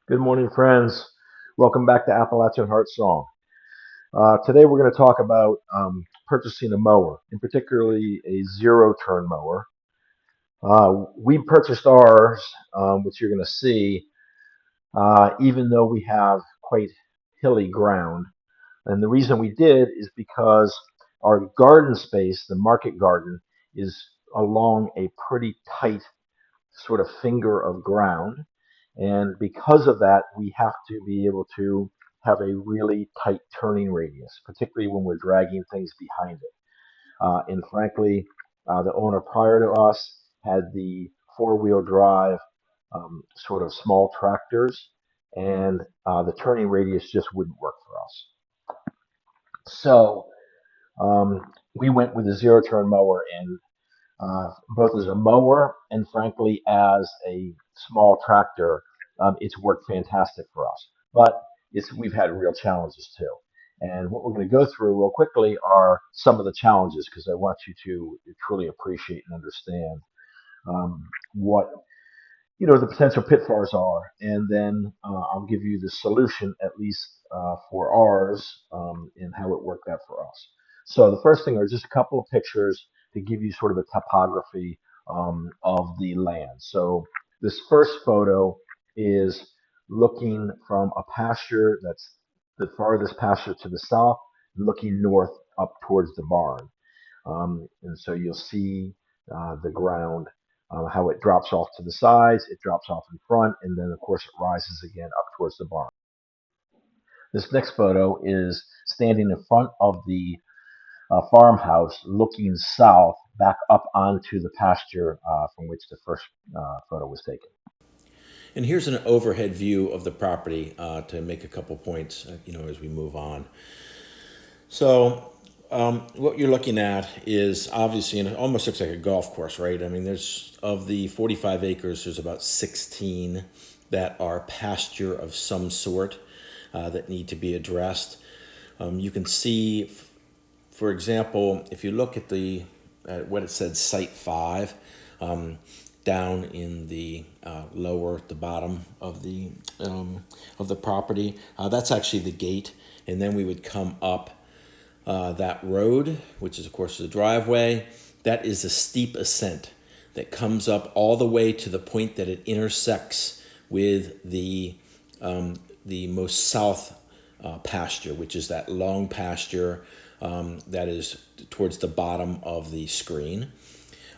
Good morning, friends. Welcome back to Appalachian Heart Song. Today we're going to talk about purchasing a mower, and particularly a zero-turn mower. We purchased ours, which you're going to see, even though we have quite hilly ground. And the reason we did is because our garden space, the market garden, is along a pretty tight sort of finger of ground. And because of that, we have to be able to have a really tight turning radius, particularly when we're dragging things behind it. And frankly, the owner prior to us had the four-wheel drive sort of small tractors, and the turning radius just wouldn't work for us. So we went with a zero-turn mower, and both as a mower and frankly as a small tractor, it's worked fantastic for us. But we've had real challenges too. And what we're going to go through real quickly are some of the challenges because I want you to truly appreciate and understand what the potential pitfalls are, and then I'll give you the solution at least for ours and how it worked out for us. So the first thing are just a couple of pictures to give you sort of a topography of the land. So this first photo is looking from a pasture that's the farthest pasture to the south, looking north up towards the barn. And so you'll see the ground, how it drops off to the sides, it drops off in front, and then of course it rises again up towards the barn. This next photo is standing in front of the farmhouse looking south back up onto the pasture from which the first photo was taken. And here's an overhead view of the property to make a couple points, as we move on. So, what you're looking at is obviously, and it almost looks like a golf course, right? I mean, there's of the 45 acres, there's about 16 that are pasture of some sort that need to be addressed. You can see, for example, if you look at at what it said, Site 5, down in the the bottom of the property, that's actually the gate, and then we would come up that road, which is of course the driveway. That is a steep ascent that comes up all the way to the point that it intersects with the most south pasture, which is that long pasture that is towards the bottom of the screen.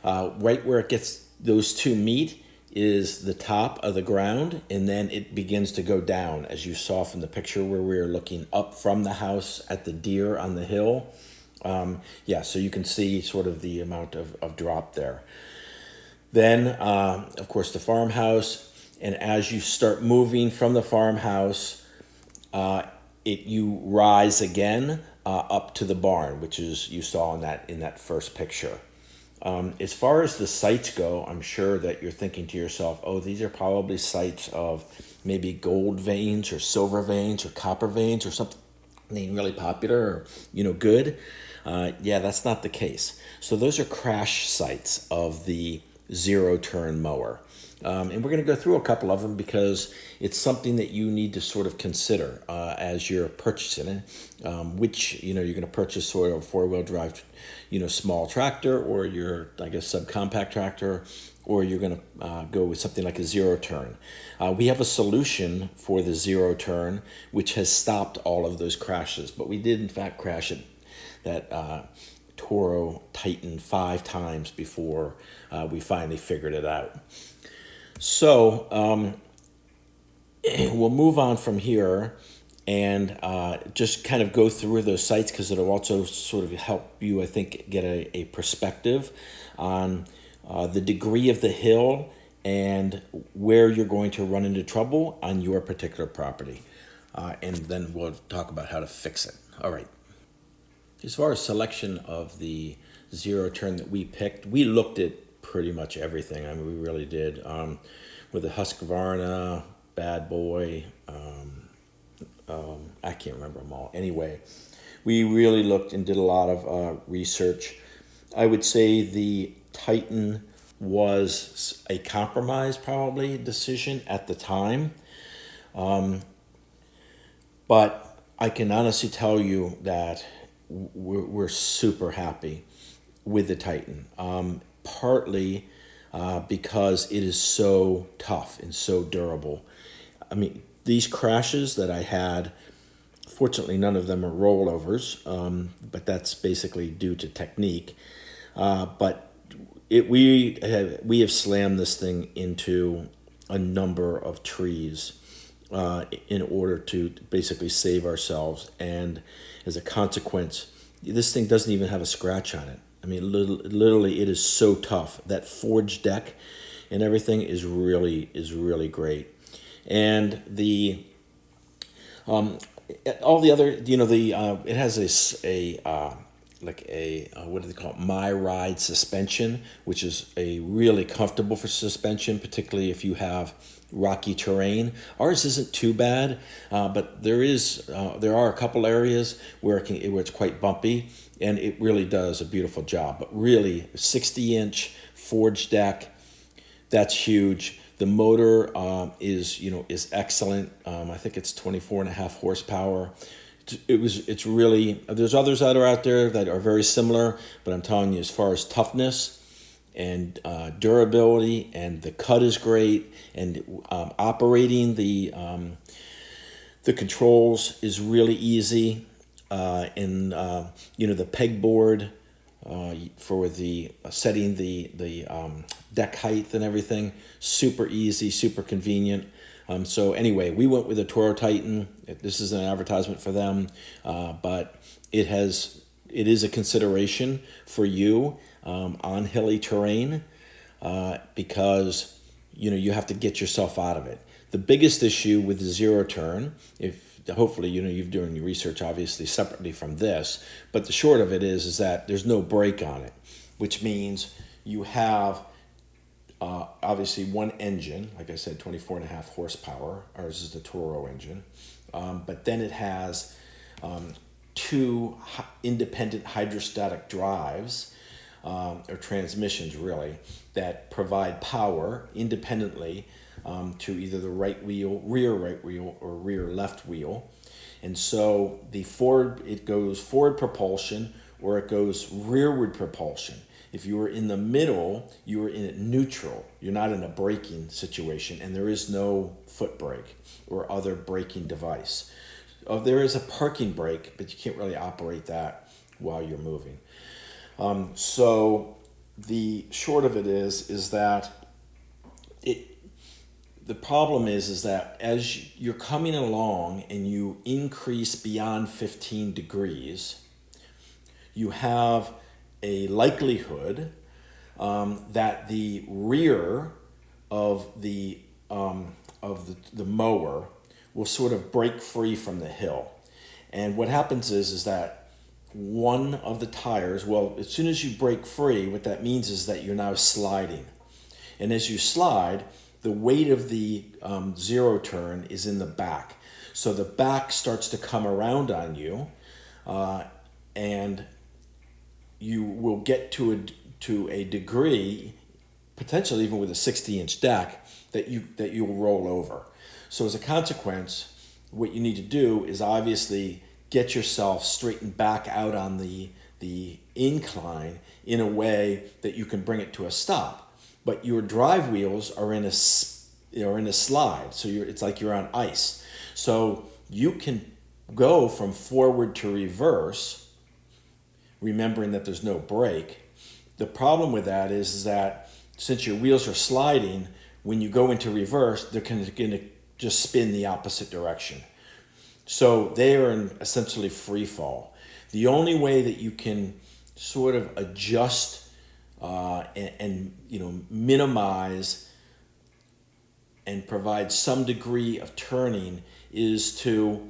Right where it gets those two meet is the top of the ground, and then it begins to go down, as you saw from the picture where we were looking up from the house at the deer on the hill. Yeah, so you can see sort of the amount of drop there. Then, of course, the farmhouse, and as you start moving from the farmhouse, you rise again up to the barn, which is you saw in that first picture. As far as the sites go, I'm sure that you're thinking to yourself, oh, these are probably sites of maybe gold veins or silver veins or copper veins or something really popular or, good. Yeah, that's not the case. So those are crash sites of the zero turn mower. And we're going to go through a couple of them because it's something that you need to sort of consider as you're purchasing it. Which you're going to purchase sort of a four-wheel drive, small tractor, or your subcompact tractor, or you're going to go with something like a zero turn. We have a solution for the zero turn which has stopped all of those crashes, but we did in fact crash it that Toro Titan 5 times before we finally figured it out. So we'll move on from here and just kind of go through those sites because it'll also sort of help you, I think, get a perspective on the degree of the hill and where you're going to run into trouble on your particular property. And then we'll talk about how to fix it. All right. As far as selection of the zero turn that we picked, we looked at pretty much everything. I mean, we really did. With the Husqvarna, Bad Boy, I can't remember them all. Anyway, we really looked and did a lot of research. I would say the Titan was a compromise, probably, decision at the time. But I can honestly tell you that we're super happy with the Titan. Partly because it is so tough and so durable. I mean, these crashes that I had, fortunately, none of them are rollovers, but that's basically due to technique. But we have slammed this thing into a number of trees in order to basically save ourselves, and as a consequence, this thing doesn't even have a scratch on it. I mean, literally, it is so tough. That forged deck and everything is really great, and the all the other, the it has this a like a what do they call it, my ride suspension, which is a really comfortable for suspension, particularly if you have rocky terrain. Ours isn't too bad, but there are a couple areas where where it's quite bumpy, and it really does a beautiful job. But really, 60-inch forged deck, that's huge. The motor is excellent. I think it's 24.5 horsepower. It's really, there's others that are out there that are very similar, but I'm telling you, as far as toughness and durability, and the cut is great, and operating the controls is really easy, and the pegboard for the setting the deck height and everything, super easy, super convenient. So anyway, we went with the Toro Titan. This is an advertisement for them, but it is a consideration for you on hilly terrain, because you have to get yourself out of it. The biggest issue with the zero turn, if hopefully you've doing your research obviously separately from this, but the short of it is that there's no brake on it, which means you have obviously one engine, like I said, 24.5 horsepower. Ours is the Toro engine, but then it has two independent hydrostatic drives, or transmissions really, that provide power independently to either the rear right wheel, or rear left wheel. And so it goes forward propulsion, or it goes rearward propulsion. If you were in the middle, you were in neutral. You're not in a braking situation, and there is no foot brake or other braking device. There is a parking brake, but you can't really operate that while you're moving. So the short of it is that the problem is that as you're coming along and you increase beyond 15 degrees, you have a likelihood that the rear of the mower will sort of break free from the hill. And what happens is that one of the tires, well, as soon as you break free, what that means is that you're now sliding. And as you slide, the weight of the zero turn is in the back. So the back starts to come around on you, and you will get to a degree, potentially even with a 60-inch deck, that you'll roll over. So as a consequence, what you need to do is obviously get yourself straightened back out on the incline in a way that you can bring it to a stop. But your drive wheels are in a slide, so it's like you're on ice. So you can go from forward to reverse, remembering that there's no brake. The problem with that is that since your wheels are sliding, when you go into reverse, they're going to just spin the opposite direction. So they are in essentially free fall. The only way that you can sort of adjust and minimize and provide some degree of turning is to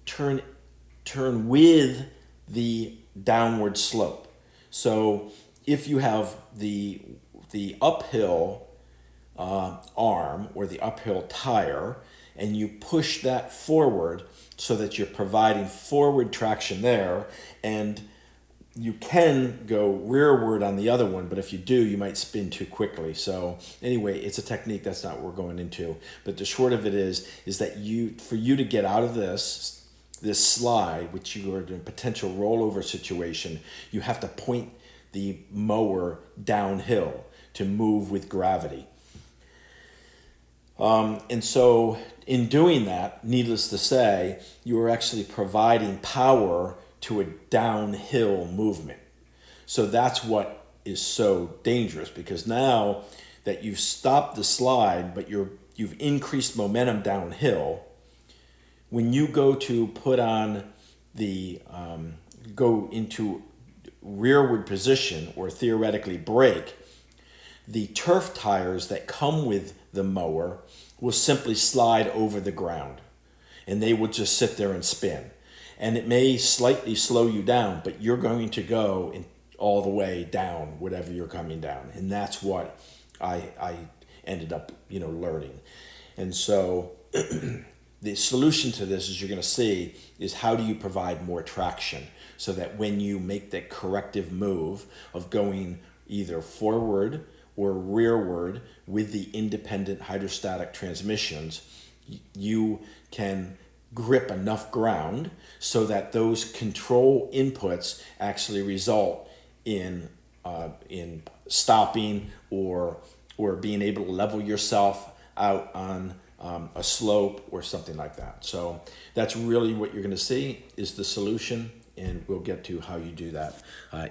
turn with the downward slope. So if you have the uphill arm or the uphill tire, and you push that forward so that you're providing forward traction there, and you can go rearward on the other one, but if you do, you might spin too quickly. So anyway, it's a technique that's not what we're going into. But the short of it is that for you to get out of this slide, which you are in a potential rollover situation, you have to point the mower downhill to move with gravity. And so, in doing that, needless to say, you are actually providing power to a downhill movement. So that's what is so dangerous, because now that you've stopped the slide, but you've increased momentum downhill, when you go to put on go into rearward position or theoretically brake, the turf tires that come with the mower will simply slide over the ground, and they will just sit there and spin. And it may slightly slow you down, but you're going to go all the way down, whatever you're coming down. And that's what I ended up, learning. And so the solution to this, as you're going to see, is how do you provide more traction so that when you make that corrective move of going either forward or rearward with the independent hydrostatic transmissions, you can grip enough ground so that those control inputs actually result in stopping or being able to level yourself out on a slope or something like that. So that's really what you're going to see is the solution, and we'll get to how you do that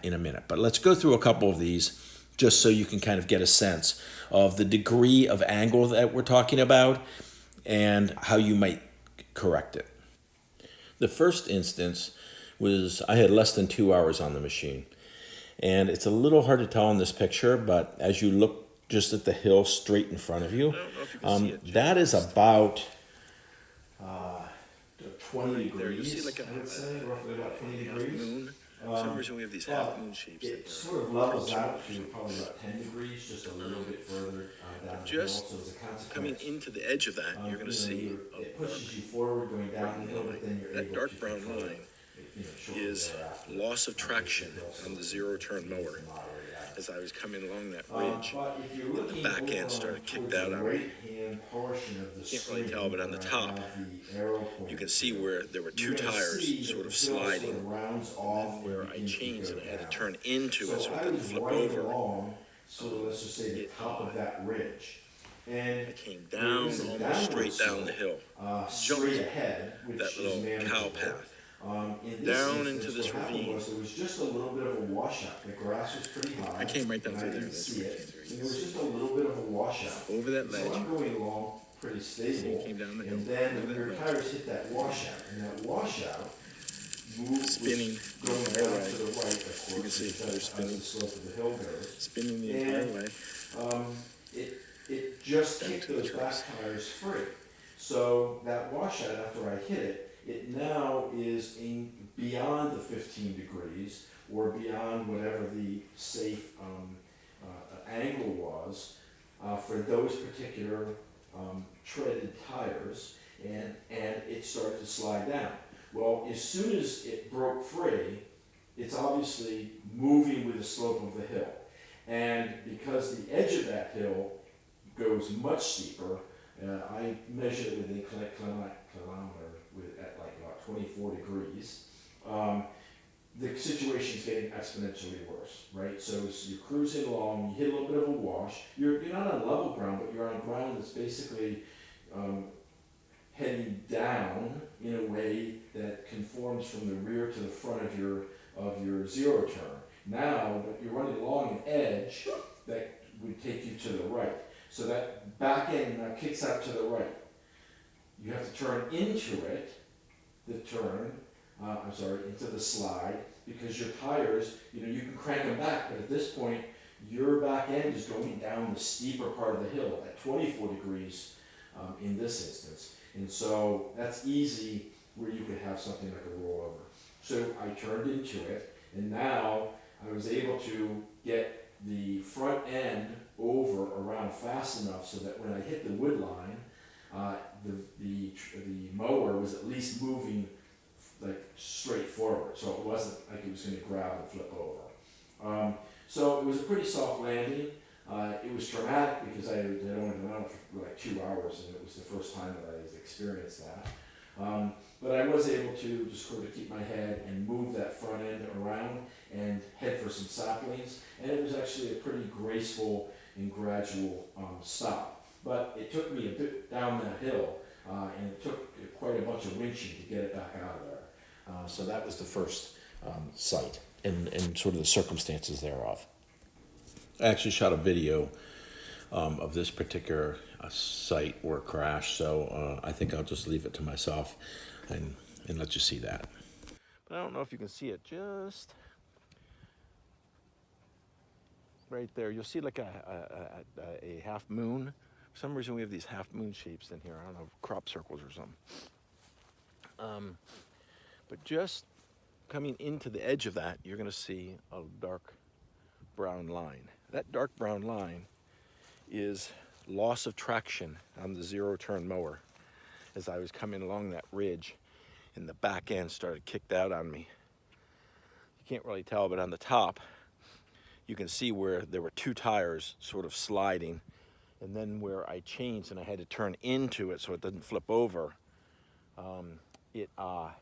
in a minute. But let's go through a couple of these just so you can kind of get a sense of the degree of angle that we're talking about and how you might correct it. The first instance was I had less than 2 hours on the machine. And it's a little hard to tell in this picture, but as you look just at the hill straight in front of you, that is about 20 degrees, I would say, roughly about 20 degrees. For some reason we have these half moon shapes. It sort of levels out to probably about 10 degrees, just a little bit further down the hill. So as a consequence, coming into the edge of that, you're going to see it pushes you forward going down the hill, but then you're able dark brown line is loss of traction on the zero turn mower. As I was coming along that ridge, the back end started kicked out on me. Can't really tell, but on the top, you can see where there were two tires sort of sliding, and then where I changed and I had to turn into it so it didn't flip over. So let's just say the top of that ridge. And I came down almost straight down the hill, jumped that little cow path. Down into this ravine. There was just a little bit of a washout. The grass was pretty high. I came right down through there. See it. So there was just a little bit of a washout. Over that ledge. So I'm going along pretty stable. Came down the hill. And then your tires hit that washout. And that washout moved, spinning going down to the right, of course. You can see they're spinning. The slope of the hill goes. Spinning the entire way. It just kicked those back tires free. So that washout, after I hit it, it now is beyond the 15 degrees or beyond whatever the safe angle was for those particular treaded tires, and it started to slide down. Well, as soon as it broke free, it's obviously moving with the slope of the hill. And because the edge of that hill goes much steeper, I measured it with a kilometer at like about 24 degrees. The situation's getting exponentially worse, right? So you're cruising along, you hit a little bit of a wash. You're not on level ground, but you're on ground that's basically heading down in a way that conforms from the rear to the front of your zero turn. Now, but you're running along an edge that would take you to the right. So that back end now kicks out to the right. You have to turn into it, into the slide, because your tires, you can crank them back, but at this point, your back end is going down the steeper part of the hill at 24 degrees in this instance. And so that's easy where you could have something like a rollover. So I turned into it, and now I was able to get the front end over around fast enough so that when I hit the wood line, the mower was at least moving like straight forward, so it wasn't like it was going to grab and flip over. So it was a pretty soft landing. It was dramatic because I had only been on it for like 2 hours, and it was the first time that I experienced that. But I was able to just sort of keep my head and move that front end around and head for some saplings, and it was actually a pretty graceful and gradual stop. But it took me a bit down that hill, and it took quite a bunch of winching to get it back out of there. So that was the first site and sort of the circumstances thereof. I actually shot a video of this particular site or crash, so I think I'll just leave it to myself and let you see that. But I don't know if you can see it just right there. You'll see like a half moon. For some reason we have these half moon shapes in here. I don't know, crop circles or something. But just coming into the edge of that, you're going to see a dark brown line. That dark brown line is loss of traction on the zero turn mower. As I was coming along that ridge and the back end started kicked out on me. You can't really tell, but on the top you can see where there were 2 tires sort of sliding, and then where I changed and I had to turn into it so it doesn't flip over, I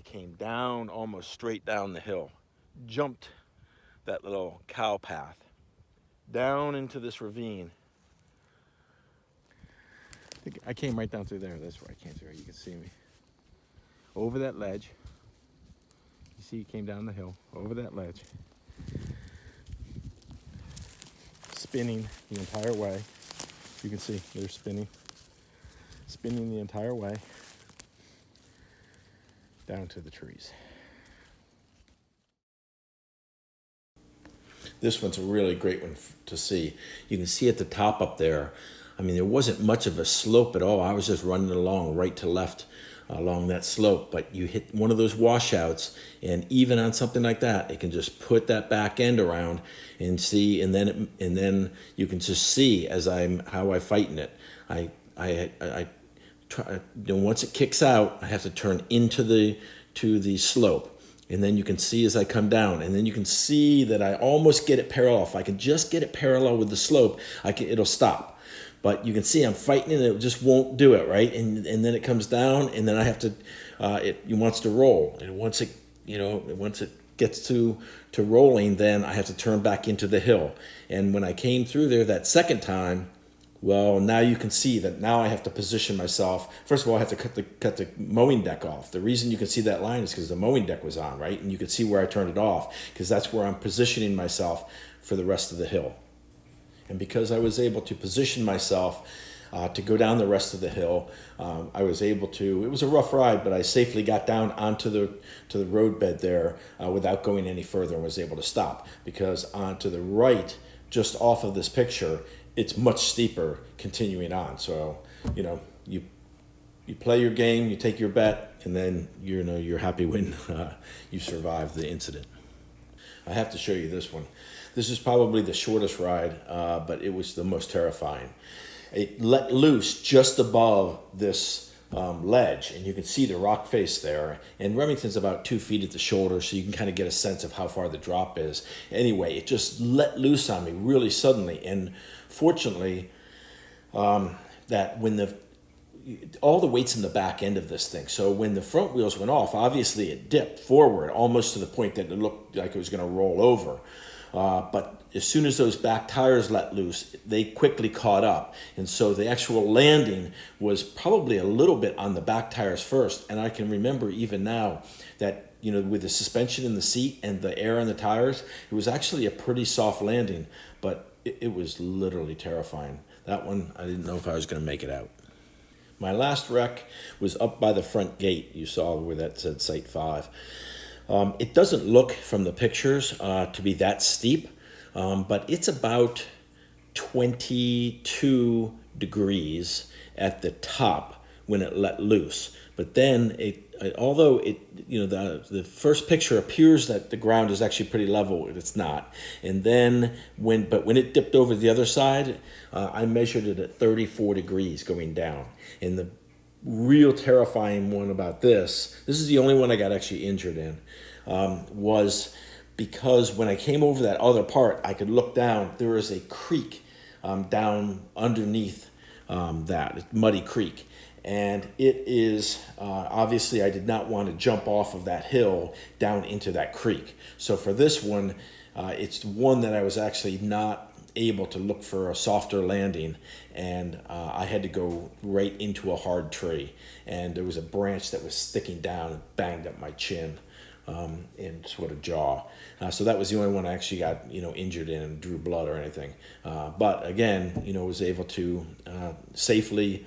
came down almost straight down the hill, jumped that little cow path down into this ravine. I came right down through there. That's where I came through. You can see me. Over that ledge. You see, you came down the hill, over that ledge. Spinning the entire way. You can see they're spinning. Spinning the entire way down to the trees. This one's a really great one to see. You can see at the top up there, I mean, there wasn't much of a slope at all. I was just running along right to left along that slope, but you hit one of those washouts, and even on something like that, it can just put that back end around and see, and then you can just see as how I fighting it. I try, once it kicks out, I have to turn into the slope. And then you can see as I come down, and then you can see that I almost get it parallel. If I can just get it parallel with the slope, it'll stop. But you can see I'm fighting it, and it just won't do it, right? And then it comes down, and then I have to, it wants to roll. And once it gets to rolling, then I have to turn back into the hill. And when I came through there that second time, well, now you can see that now I have to position myself. First of all, I have to cut the mowing deck off. The reason you can see that line is because the mowing deck was on, right? And you can see where I turned it off, because that's where I'm positioning myself for the rest of the hill. And because I was able to position myself to go down the rest of the hill, I was able to, it was a rough ride, but I safely got down onto the roadbed there without going any further, and was able to stop. Because onto the right, just off of this picture, it's much steeper continuing on. So, you play your game, you take your bet, and then you're happy when you survive the incident. I have to show you this one. This is probably the shortest ride, but it was the most terrifying. It let loose just above this ledge, and you can see the rock face there. And Remington's about 2 feet at the shoulder, so you can kind of get a sense of how far the drop is. Anyway, it just let loose on me really suddenly, and fortunately, that when all the weight's in the back end of this thing. So when the front wheels went off, obviously it dipped forward almost to the point that it looked like it was going to roll over. But as soon as those back tires let loose, they quickly caught up. And so the actual landing was probably a little bit on the back tires first. And I can remember even now that, with the suspension in the seat and the air in the tires, it was actually a pretty soft landing, but it was literally terrifying. That one, I didn't know if I was going to make it out. My last wreck was up by the front gate. You saw where that said Site 5. It doesn't look from the pictures to be that steep, but it's about 22 degrees at the top when it let loose. But then although the first picture appears that the ground is actually pretty level, it's not. And then when it dipped over the other side, I measured it at 34 degrees going down. And real terrifying one about this is the only one I got actually injured in, was because when I came over that other part, I could look down. There is a creek down underneath that muddy creek. And it is obviously I did not want to jump off of that hill down into that creek. So for this one, it's one that I was actually not able to look for a softer landing, and I had to go right into a hard tree, and there was a branch that was sticking down and banged up my chin and sort of jaw. So that was the only one I actually got injured in and drew blood or anything. But again, was able to safely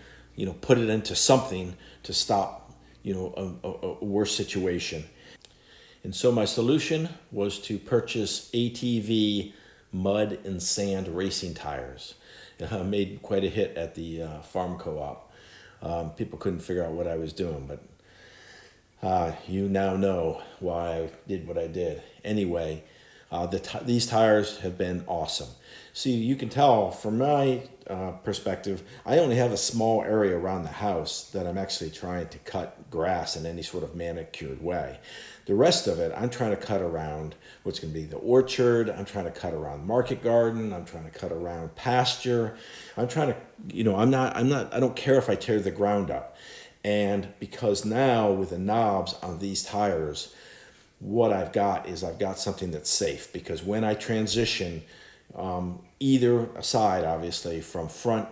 put it into something to stop a worse situation. And so my solution was to purchase ATV mud and sand racing tires. Made quite a hit at the farm co-op. People couldn't figure out what I was doing, but you now know why I did what I did. Anyway, these tires have been awesome. See, you can tell from my perspective, I only have a small area around the house that I'm actually trying to cut grass in any sort of manicured way. The rest of it, I'm trying to cut around what's going to be the orchard. I'm trying to cut around market garden. I'm trying to cut around pasture. I'm trying to, I don't care if I tear the ground up. And because now with the knobs on these tires, what I've got is I've got something that's safe, because when I transition either side, obviously from front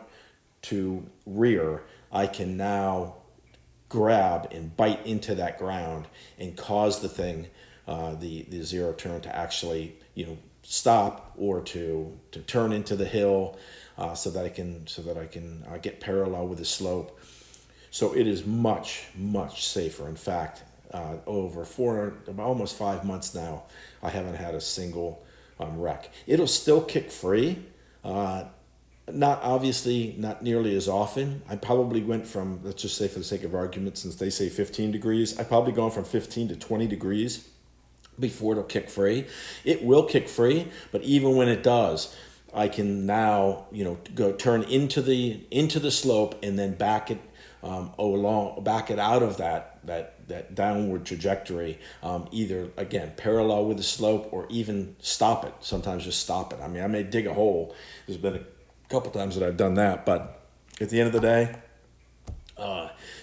to rear, I can now grab and bite into that ground and cause the thing, the zero turn, to actually stop or to turn into the hill, so that I can get parallel with the slope. So it is much safer. In fact, over almost 5 months now, I haven't had a single wreck. It'll still kick free. Not nearly as often. I probably went from, let's just say for the sake of argument, since they say 15 degrees, I've probably gone from 15 to 20 degrees before it'll kick free. It will kick free, but even when it does, I can now, go turn into the slope and then back it out of that downward trajectory, either again parallel with the slope or even stop it. Sometimes just stop it. I mean, I may dig a hole. There's been a couple times that I've done that, but at the end of the day,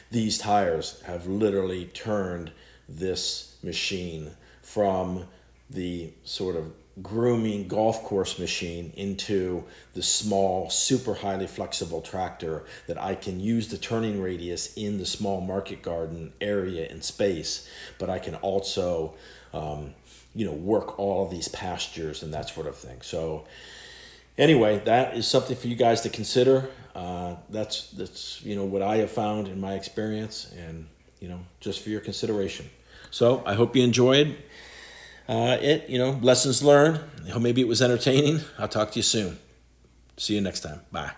these tires have literally turned this machine from the sort of grooming golf course machine into the small, super highly flexible tractor that I can use the turning radius in the small market garden area and space, but I can also, work all of these pastures and that sort of thing. So anyway, that is something for you guys to consider. That's what I have found in my experience, and just for your consideration. So I hope you enjoyed lessons learned. Maybe it was entertaining. I'll talk to you soon. See you next time. Bye.